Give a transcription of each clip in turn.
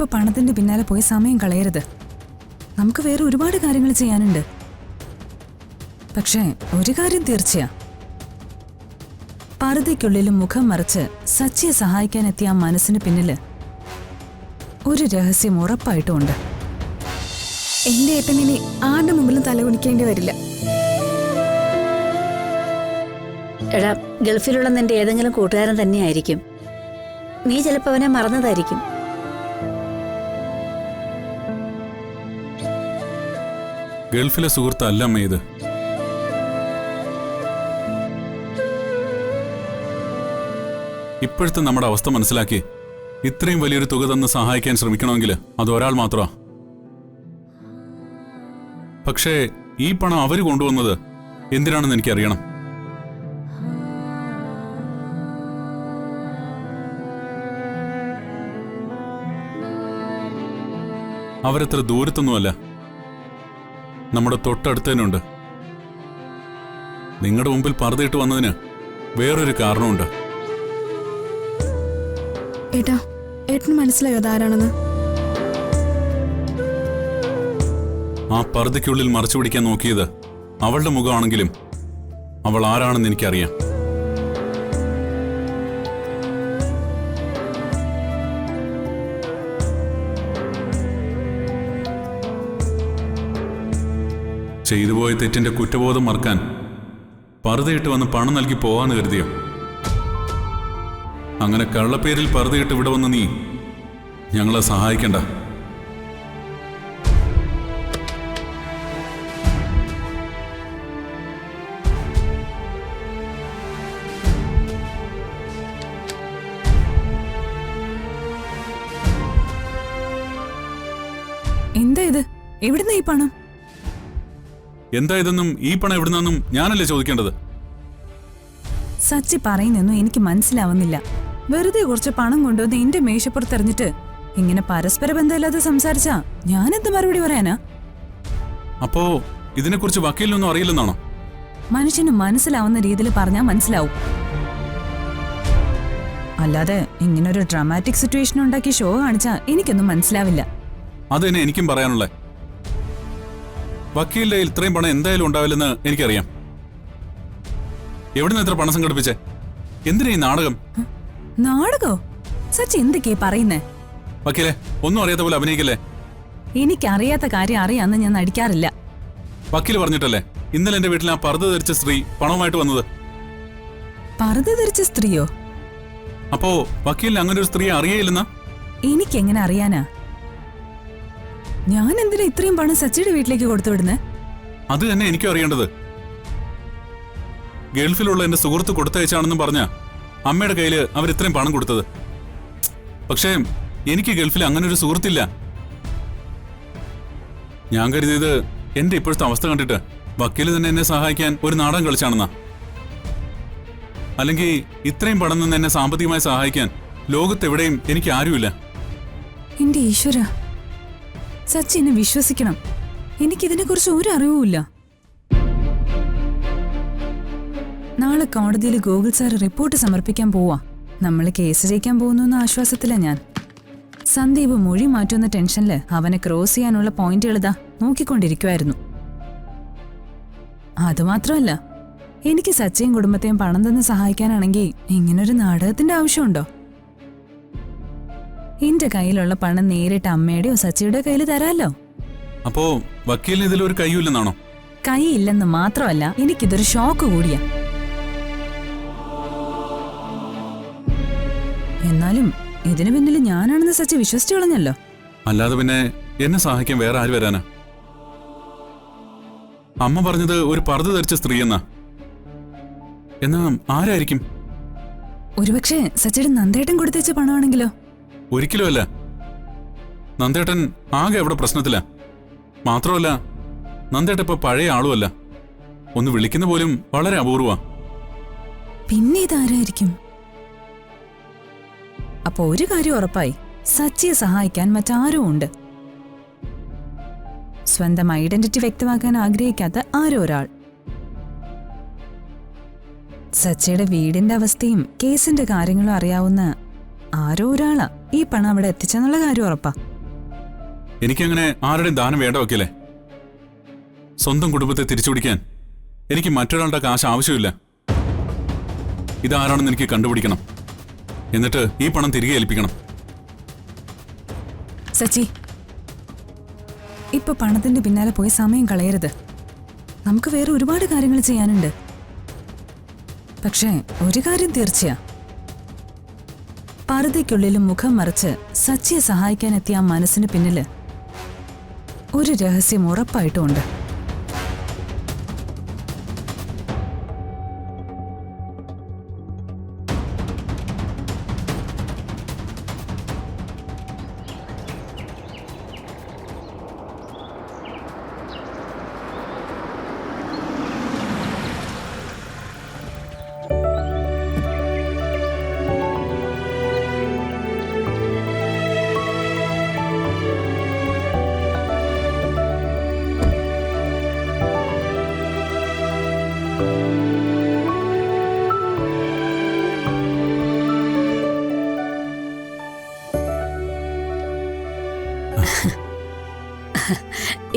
ഇപ്പൊ പണത്തിന്റെ പിന്നാലെ പോയി സമയം കളയരുത്. നമുക്ക് വേറെ ഒരുപാട് കാര്യങ്ങൾ ചെയ്യാനുണ്ട്. പക്ഷേ ഒരു കാര്യം തീർച്ചയാ, പർദ്ദയ്ക്കുള്ളിലും മുഖം മറച്ച് സച്ചിയെ സഹായിക്കാൻ എത്തിയ ആ മനസ്സിന് പിന്നില് ഒരു രഹസ്യം ഉറപ്പായിട്ടും ഉണ്ട്. എന്റെ ഏട്ടനിനി ആരുടെ മുമ്പിലും തലകുനിക്കേണ്ടി വരില്ല. എടാ, ഗൾഫിലുള്ള നിന്റെ ഏതെങ്കിലും കൂട്ടുകാരൻ തന്നെയായിരിക്കും. നീ ചിലപ്പോ അവനെ മറന്നതായിരിക്കും. ഗൾഫിലെ സുഹൃത്തല്ല അമ്മ ഇത്. ഇപ്പോഴത്തെ നമ്മുടെ അവസ്ഥ മനസ്സിലാക്കി ഇത്രയും വലിയൊരു തുക തന്ന് സഹായിക്കാൻ ശ്രമിക്കണമെങ്കിൽ അത് ഒരാൾ മാത്രമാ. പക്ഷേ ഈ പണം അവര് കൊണ്ടുവന്നത് എന്തിനാണെന്ന് എനിക്കറിയണം. അവരത്ര ദൂരത്തൊന്നുമല്ല, നമ്മുടെ തൊട്ടടുത്തതിനുണ്ട്. നിങ്ങളുടെ മുമ്പിൽ പർദ്ദയിട്ട് വന്നതിന് വേറൊരു കാരണമുണ്ട്. ഏട്ടാ, ഏട്ടന് മനസ്സിലായോ അതാരാണെന്ന്? ആ പർദ്ദയ്ക്കുള്ളിൽ മറച്ചു പിടിക്കാൻ നോക്കിയത് അവളുടെ മുഖമാണെങ്കിലും അവൾ ആരാണെന്ന് എനിക്കറിയാം. ചെയ്തുപോയ തെറ്റിന്റെ കുറ്റബോധം മറക്കാൻ പർദ്ദയിട്ട് വന്ന് പണം നൽകി പോവാന്ന് കരുതിയോ? അങ്ങനെ കള്ളപ്പേരിൽ പർദ്ദയിട്ട് ഇവിടെ വന്ന് നീ ഞങ്ങളെ സഹായിക്കണ്ട. എന്താ ഇത്? എവിടുന്ന ഈ പണം? എന്താ ഇതെന്നും ഈ പണം എവിടുന്നെന്നും ഞാനല്ലേ ചോദിക്കേണ്ടത്? സച്ചി പറയുന്നൊന്നും എനിക്ക് മനസ്സിലാവുന്നില്ല. വെറുതെ കുറച്ച് പണം കൊണ്ടുവന്ന് എന്റെ മേശപ്പുറത്തെറിഞ്ഞിട്ട് ഇങ്ങനെ പരസ്പര ബന്ധമില്ലാതെ സംസാരിച്ചാ ഞാനെന്ത് മറുപടി പറയാനാ? അപ്പോ ഇതിനെക്കുറിച്ച് വക്കീലിനൊന്നും അറിയില്ലെന്നാണോ? മനുഷ്യന് മനസ്സിലാവുന്ന രീതിയിൽ പറഞ്ഞാൽ മനസ്സിലാവും. അല്ലാതെ ഇങ്ങനൊരു ഡ്രാമാറ്റിക് സിറ്റുവേഷൻ ഉണ്ടാക്കി ഷോ കാണിച്ചാ എനിക്കൊന്നും മനസ്സിലാവില്ല. അത് തന്നെ എനിക്കും പറയാനുള്ളേ. വക്കീലിന്റെ കയ്യിൽ ഇത്രയും പണം എന്തായാലും ഉണ്ടാവില്ലെന്ന് എനിക്കറിയാം. എവിടുന്ന് എത്ര പണം സംഘടിപ്പിച്ചേ? എന്തിനാ ഈ നാടകം? നാടകോ? സച്ചി എന്തൊക്കെയാ പറയുന്നേ? വക്കീലെ, ഒന്നും അറിയാത്ത പോലെ അഭിനയിക്കല്ലേ. എനിക്കറിയാത്ത കാര്യം അറിയാന്ന് ഞാൻ നടിക്കാറില്ല. വക്കീല് പറഞ്ഞിട്ടല്ലേ ഇന്നലെ എന്റെ വീട്ടിൽ ആ പർദ്ദ ധരിച്ച സ്ത്രീ പണവുമായിട്ട് വന്നത്. പർദ്ദ ധരിച്ച സ്ത്രീയോ? അപ്പോ വക്കീലിന് അങ്ങനെ ഒരു സ്ത്രീയെ അറിയയില്ലെന്നാ? എനിക്കെങ്ങനെ അറിയാനാ? ഞാൻ എന്തിനാ ഇത്രയും പണം സച്ചിയുടെ വീട്ടിലേക്ക് കൊടുത്തുവിടുന്നേ? അത് തന്നെ എനിക്കും അറിയേണ്ടത്. ഗൾഫിലുള്ള എന്റെ സുഹൃത്ത് കൊടുത്തയച്ചാണെന്നും പറഞ്ഞ അമ്മയുടെ കയ്യില് അവർ ഇത്രയും പണം കൊടുത്തത്. പക്ഷേ എനിക്ക് ഗൾഫിൽ അങ്ങനെ ഒരു സുഹൃത്തില്ല. ഞാൻ കരുതിയത് എന്റെ ഇപ്പോഴത്തെ അവസ്ഥ കണ്ടിട്ട് വക്കീല് തന്നെ എന്നെ സഹായിക്കാൻ ഒരു നാടകം കളിച്ചാണെന്നാ. അല്ലെങ്കിൽ ഇത്രയും പണം നിന്ന് എന്നെ സാമ്പത്തികമായി സഹായിക്കാൻ ലോകത്തെവിടെയും എനിക്ക് ആരുമില്ല. എന്റെ ഈശ്വര, സച്ചി എന്നെ വിശ്വസിക്കണം. എനിക്കിതിനെ കുറിച്ച് ഒരു അറിവുമില്ല. നാളെ കോടതിയിൽ ഗോകുൽ സാർ റിപ്പോർട്ട് സമർപ്പിക്കാൻ പോവാ. നമ്മൾ കേസ് ജയിക്കാൻ പോകുന്നു എന്ന ആശ്വാസത്തിലാ ഞാൻ. സന്ദീപ് മൊഴി മാറ്റുന്ന ടെൻഷനില് അവനെ ക്രോസ് ചെയ്യാനുള്ള പോയിന്റുകൾ ഇതാ നോക്കിക്കൊണ്ടിരിക്കുമായിരുന്നു. അതുമാത്രമല്ല, എനിക്ക് സച്ചിയും കുടുംബത്തെയും പണം തന്ന് സഹായിക്കാനാണെങ്കിൽ ഇങ്ങനൊരു നാടകത്തിന്റെ ആവശ്യമുണ്ടോ? എന്റെ കയ്യിലുള്ള പണം നേരിട്ട് അമ്മയുടെയോ സച്ചിയുടെ കയ്യിൽ തരാമല്ലോ. അപ്പോ വക്കീലിന് ഇതിലൊരു കൈയില്ലെന്നാണോ? കൈ ഇല്ലെന്ന് മാത്രമല്ല, എനിക്കിതൊരു ഷോക്ക് കൂടിയാ. എന്നാലും ഇതിനു പിന്നിൽ ഞാനാണെന്ന് സച്ചി വിശ്വസിച്ചു കളഞ്ഞല്ലോ. അല്ലാതെ പിന്നെ എന്നെ സഹായിക്കാൻ വേറെ ആര് വരാനാ? അമ്മ പറഞ്ഞത് ഒരു പർദ്ദ ധരിച്ച സ്ത്രീ എന്നാ ആരായിരിക്കും? ഒരുപക്ഷെ സച്ചിയുടെ നന്ദേട്ടൻ കൊടുത്തേച്ച പണമാണെങ്കിലോ? ഒരിക്കലും അല്ല. നന്ദേട്ടൻ ആകെ അവിടെ പ്രശ്നത്തില. മാത്രമല്ല, നന്ദേട്ടൻ ഇപ്പൊ പഴയ ആളുമല്ല. ഒന്ന് വിളിക്കുന്ന പോലും വളരെ അപൂർവ. പിന്നെ ഇതാരായിരിക്കും? അപ്പൊ ഒരു കാര്യം ഉറപ്പായി, സച്ചിയെ സഹായിക്കാൻ മറ്റാരും ഉണ്ട്. സ്വന്തം ഐഡന്റിറ്റി വ്യക്തമാക്കാൻ ആഗ്രഹിക്കാത്ത ആരോ ഒരാൾ. സച്ചിയുടെ വീടിന്റെ അവസ്ഥയും കേസിന്റെ കാര്യങ്ങളും അറിയാവുന്ന ആരോ ഒരാളാ ഈ പണം അവിടെ എത്തിച്ചെന്നുള്ള കാര്യം ഉറപ്പാ. എനിക്കങ്ങനെ ആരുടെയും ദാനം വേണ്ട വക്കീലേ. സ്വന്തം കുടുംബത്തെ തിരിച്ചുപിടിക്കാൻ എനിക്ക് മറ്റൊരാളുടെ കാശ് ആവശ്യമില്ല. ഇതാരാണെന്ന് എനിക്ക് കണ്ടുപിടിക്കണം. എന്നിട്ട് ഈ പണം തിരികെ ഏൽപ്പിക്കണം. സച്ചി, ഇപ്പൊ പണത്തിന്റെ പിന്നാലെ പോയി സമയം കളയരുത്. നമുക്ക് വേറെ ഒരുപാട് കാര്യങ്ങൾ ചെയ്യാനുണ്ട്. പക്ഷേ ഒരു കാര്യം തീർച്ചയാ, പർദ്ദയ്ക്കുള്ളിലും മുഖം മറച്ച് സച്ചിയെ സഹായിക്കാനെത്തിയ ആ മനസ്സിന് പിന്നില് ഒരു രഹസ്യം ഉറപ്പായിട്ടും ഉണ്ട്.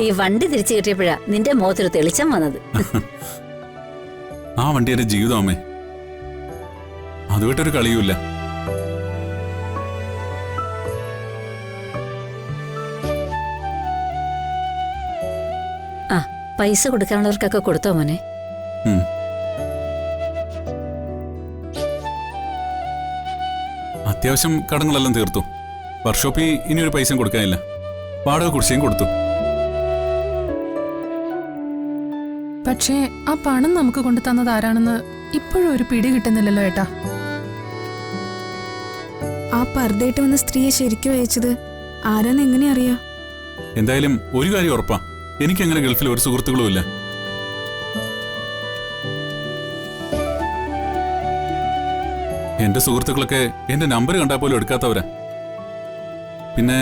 ഈ വണ്ടി തിരിച്ചു കിട്ടിയപ്പോഴാ നിന്റെ മുഖത്തൊരു തെളിച്ചം വന്നത്. ആ വണ്ടി എന്റെ ജീവിതം അമ്മേ. അതുമായിട്ടൊരു കളിയുമില്ല. ആ, പൈസ കൊടുക്കാനുള്ളവർക്കൊക്കെ കൊടുത്തോ മോനെ? അത്യാവശ്യം കടങ്ങളെല്ലാം തീർത്തു. വർക്ക്ഷോപ്പിൽ ഇനിയൊരു പൈസയും കൊടുക്കാനില്ല. വാടക കുടിശ്ശികയും കൊടുത്തു. പക്ഷേ ആ പണം നമുക്ക് കൊണ്ടു തന്നത് ആരാണെന്ന് ഇപ്പോഴും ഒരു പിടി കിട്ടുന്നില്ലല്ലോ ഏട്ടാ. ആ പർദ്ദയിട്ട് വന്ന സ്ത്രീയെ ശരിക്കും അയച്ചത് ആരാന്ന് എങ്ങനെ അറിയാ? എന്തായാലും ഒരു കാര്യം ഉറപ്പാ, എനിക്കങ്ങനെ ഗൾഫിൽ ഒരു സുഹൃത്തുക്കളുമില്ല. എന്റെ സുഹൃത്തുക്കളൊക്കെ എന്റെ നമ്പർ കണ്ടാൽ പോലും എടുക്കാത്തവരാ. പിന്നെ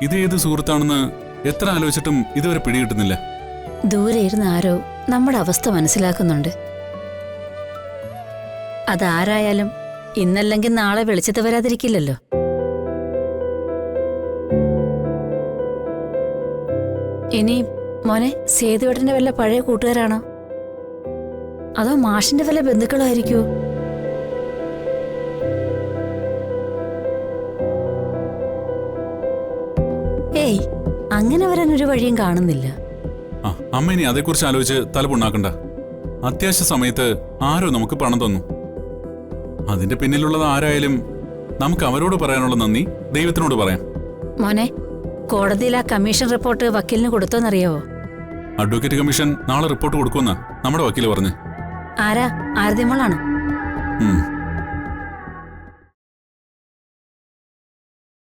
ഇതേത് സുഹൃത്താണെന്ന് എത്ര ആലോചിച്ചിട്ടും ഇതുവരെ പിടികിട്ടുന്നില്ല. ദൂരെ ഇരുന്ന് ആരോ നമ്മുടെ അവസ്ഥ മനസ്സിലാക്കുന്നുണ്ട്. അതാരായാലും ഇന്നല്ലെങ്കിൽ നാളെ വെളിച്ചത്ത് വരാതിരിക്കില്ലല്ലോ. ഇനി മോനെ സേതുവേട്ടന്റെ വല്ല പഴയ കൂട്ടുകാരാണോ, അതോ മാഷിന്റെ വല്ല ബന്ധുക്കളായിരിക്കുമോ? ഏയ്, അങ്ങനെ വരാൻ ഒരു വഴിയും കാണുന്നില്ല. അമ്മ ഇനി അതേക്കുറിച്ച് ആലോചിച്ച് തലപുണ്ണാക്കണ്ട. അത്യാവശ്യ സമയത്ത് ആരോ നമുക്ക് പണം തന്നു. അതിന്റെ പിന്നിലുള്ളത് ആരായാലും നമുക്ക് അവരോട് പറയാനുള്ള നന്ദി ദൈവത്തിനോട് പറയാം. മോനെ, കോടതിയിൽ ആ കമ്മീഷൻ റിപ്പോർട്ട് വക്കീലിന് കൊടുത്തോന്നറിയാവോ? അഡ്വക്കേറ്റ് കമ്മീഷൻ നാളെ റിപ്പോർട്ട് കൊടുക്കുമെന്നാ നമ്മുടെ വക്കീല് പറഞ്ഞു. ആരാ? ആരതിമോളാണോ?